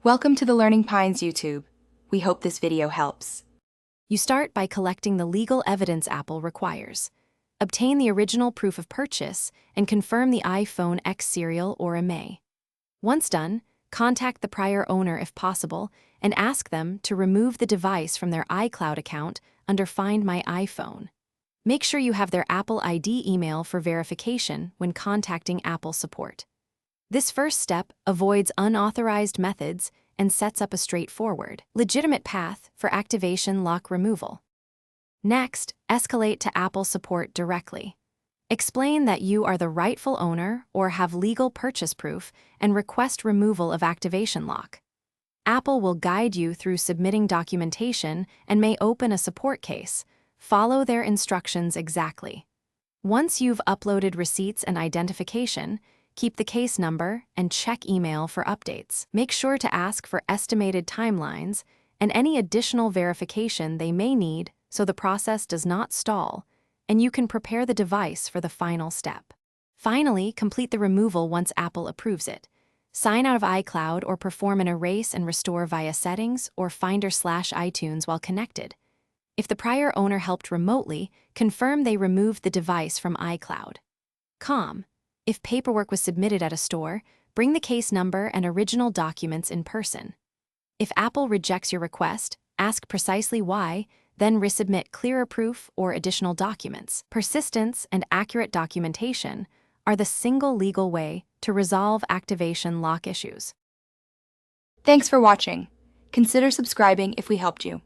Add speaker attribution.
Speaker 1: Welcome to the Learning Pines YouTube. We hope this video helps.
Speaker 2: You start by collecting the legal evidence Apple requires. Obtain the original proof of purchase and confirm the iPhone X serial or IMEI. Once done, contact the prior owner if possible and ask them to remove the device from their iCloud account under Find My iPhone. Make sure you have their Apple ID email for verification when contacting Apple support. This first step avoids unauthorized methods and sets up a straightforward, legitimate path for activation lock removal. Next, escalate to Apple support directly. Explain that you are the rightful owner or have legal purchase proof and request removal of activation lock. Apple will guide you through submitting documentation and may open a support case. Follow their instructions exactly. Once you've uploaded receipts and identification, keep the case number and check email for updates. Make sure to ask for estimated timelines and any additional verification they may need so the process does not stall, and you can prepare the device for the final step. Finally, complete the removal once Apple approves it. Sign out of iCloud or perform an erase and restore via Settings or Finder/iTunes while connected. If the prior owner helped remotely, confirm they removed the device from iCloud. If paperwork was submitted at a store, bring the case number and original documents in person. If Apple rejects your request, ask precisely why, then resubmit clearer proof or additional documents. Persistence and accurate documentation are the single legal way to resolve activation lock issues.
Speaker 1: Thanks for watching. Consider subscribing if we helped you.